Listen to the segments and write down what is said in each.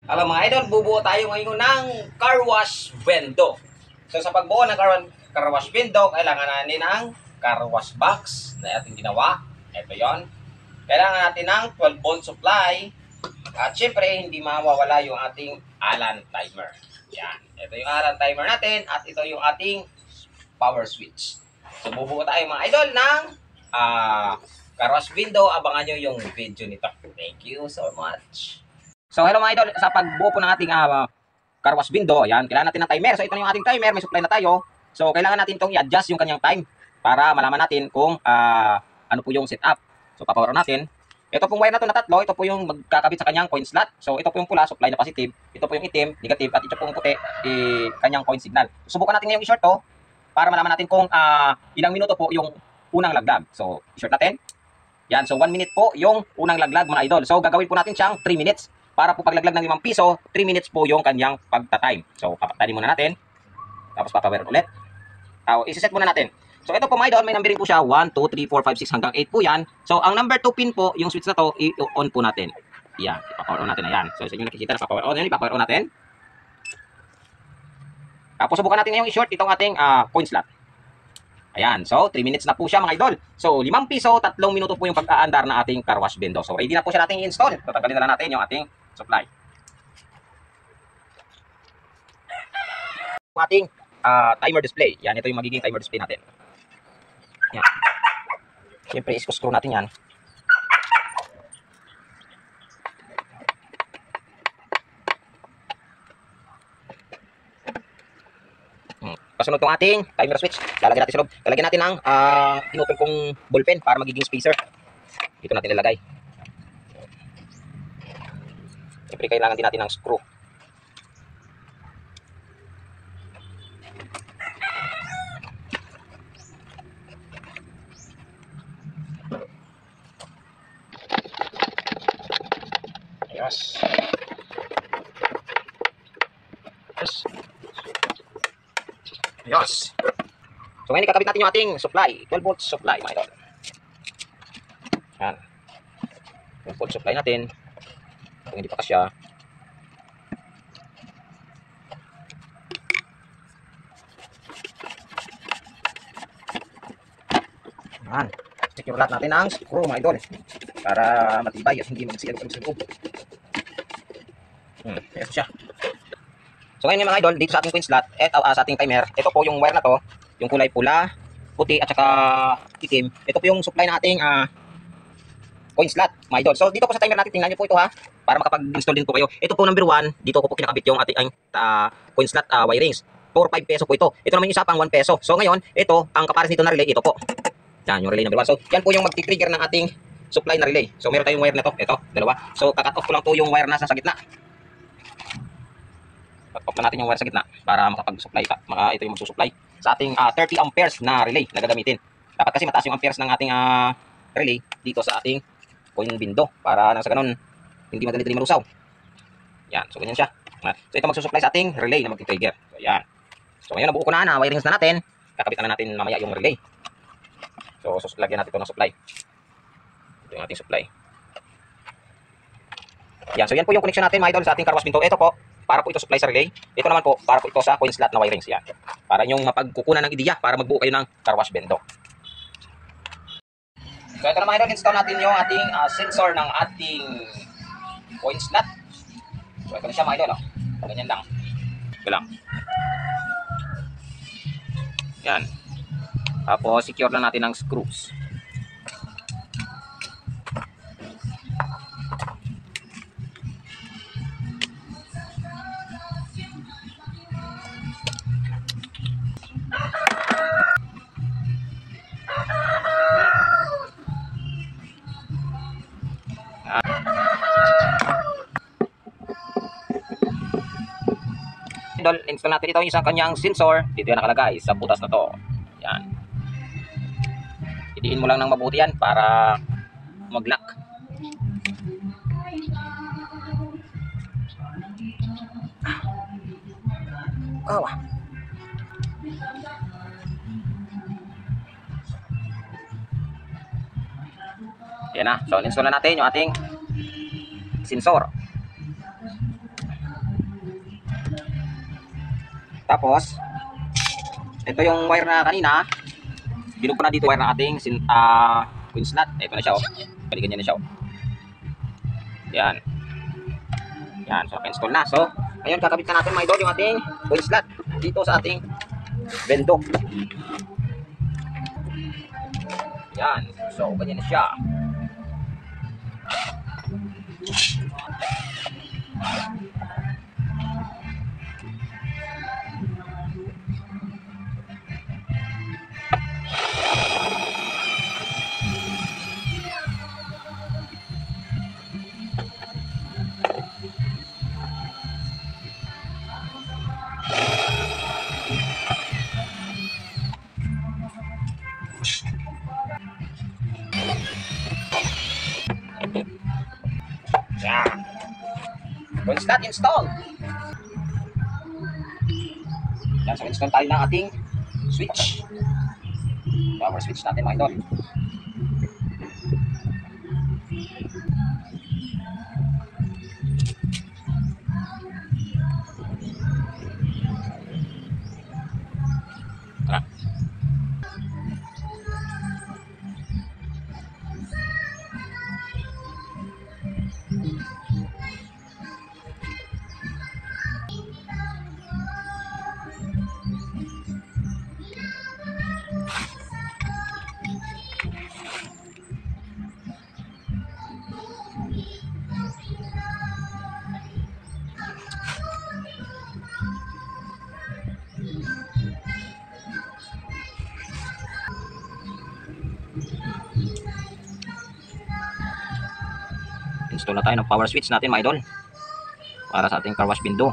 Alam mga idol, bubuo tayo ngayon ng car wash window. So sa pagbuo ng car wash window, kailangan natin ng car wash box na ating ginawa. Ito yon. Kailangan natin ng 12 volt supply. At syempre, hindi mawawala yung ating Allen timer. Yan. Ito yung Allen timer natin at ito yung ating power switch. So bubuo tayo mga idol ng car wash window. Abangan nyo yung video nito. Thank you so much. So hello mga idol, sa pagbuo po ng ating car wash window, ayan, kailangan natin ng timer. So ito yung ating timer, may supply na tayo. So kailangan natin itong i-adjust yung kanyang time para malaman natin kung ano po yung setup. So papower natin. Ito pong wire na to na tatlo, ito po yung magkakabit sa kanyang coin slot. So ito po yung pula, supply na positive. Ito po yung itim, negative, at ito po yung puti, kanyang coin signal. Subukan natin ngayong i-short to para malaman natin kung ilang minuto po yung unang laglag. So i-short natin. Yan, so 1 minute po yung unang laglag mga idol. So gagawin po natin siyang 3 minutes. Para po paglaglag ng 5 piso, 3 minutes po yung kanyang pagta-time. So, papatayin muna natin. Tapos papawer ulit. Isi-set muna natin. So, ito po mga idol, may numbering po siya. 1, 2, 3, 4, 5, 6 hanggang 8 po yan. So, ang number 2 pin po, yung switch na to, i-on po natin. Yan, ipapower on natin. Ayan. So, sa inyo nakikita na papower on. Yan, ipapower on natin. Tapos, subukan natin ngayong i-short itong ating coin slot. Ayan. So, 3 minutes na po siya mga idol. So, 5 piso, 3 minuto po yung pag-aandar na ating car wash window. So, ready na po siya nating i-install. Tatanggalin na lang natin yung ating supply. Ating timer display. Yan, ito yung magiging timer display natin. Yan. Siyempre, screw natin yan. Kasunod itong ating timer switch. Lalagyan natin sa loob. Lalagyan natin ng tinutol kong ballpen para magiging spacer. Dito natin ilalagay. Siyempre, kailangan din natin ng screw. Yes. Yes. Yes. So ngayon ikakabit natin yung ating supply. 12 volt supply mga idol. Yan. 12 volt supply natin. Kung hindi pa kasya. Yan. Secure lahat natin ang screw mga idol. Para matibay at hindi mag-silog. Ito siya. So ngayon mga idol, dito sa ating coin slot, sa ating timer, ito po yung wire na to, yung kulay pula, puti at saka itim. Ito po yung supply nating coin slot, mga idol. So dito po sa timer natin, tingnan niyo po ito ha, para makapag-install din po kayo. Ito po number 1, dito ko po kinakabit yung ating coin slot wirings. 4-5 peso po ito. Ito naman yung isa pang 1 peso. So ngayon, ito, ang kapares nito na relay, ito po. Yan, yung relay number 1. So yan po yung magti-trigger ng ating supply na relay. So meron tayong wire na to, ito, dalawa. So kakat off ko lang to yung wire na sa gitna. Cut off na natin yung wire sa gitna para makapag-supply ka. Ito yung magsusupply sa ating 30 amperes na relay na gagamitin. Dapat kasi mataas yung amperes ng ating relay dito sa ating coin window para nang sa ganun hindi madali-dali malusaw. Yan, so ganyan siya. So ito magsusupply sa ating relay na magti-trigger. So yan. So ngayon nabuo ko na wirings na natin. Kakabit na natin mamaya yung relay. So lagyan natin ito ng supply. Ito yung ating supply. Yan, so yan po yung connection natin mga idol sa ating car wash window. Ito po, para po ito supply sa relay. Ito naman po, para po ito sa coin slot na wirings. Yan. Para yung mapagkukunan ng ideya para magbuo kayo ng car wash window. So ito na mga idol, install natin yung ating sensor ng ating coin slot. So ito na siya mga idol. Oh. Ganyan lang. Ito lang. Yan. Tapos secure lang natin ng screws. Install natin ito yung isang kanyang sensor. Dito yan nakalagay sa butas na to. Yan. Idiin mo lang ng mabuti yan para mag-lock. Oh. Yan na. So, install na natin yung ating sensor. Tapos, ito yung wire na kanina. Binog ko na dito wire ng ating queen slot. Ito na siya, oh. Balikan niya na siya, oh. Yan. Yan, so install na. So, ngayon kakabit na natin mga idol yung ating queen slot dito sa ating bendo. Yan. So, ganyan na siya. Yan. Queen slot installed. Yan, so install tayo ng ating switch. Power switch natin mga idol. Tara. Install na tayo ng power switch natin mga idol para sa ating car wash window.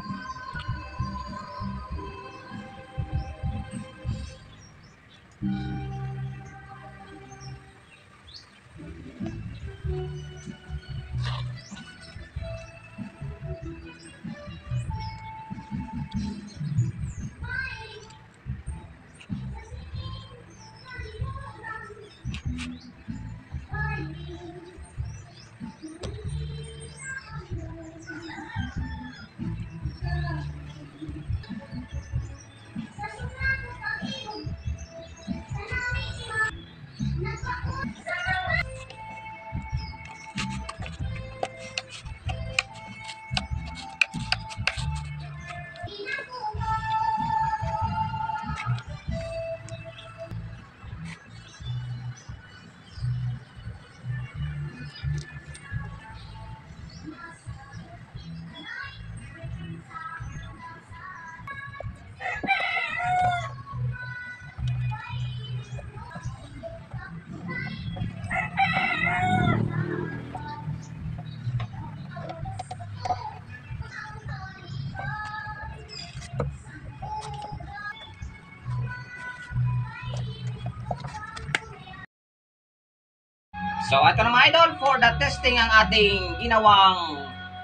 So, ito na mga idol for the testing ang ating ginawang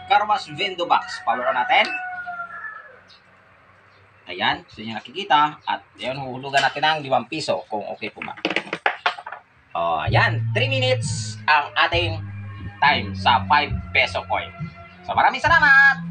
car wash window box. Power on natin. Ayan, so yung nakikita. At yun, huhulugan natin ng 5 piso kung okay po ba. Ayan, 3 minutes ang ating time sa 5 peso coin. So, maraming salamat!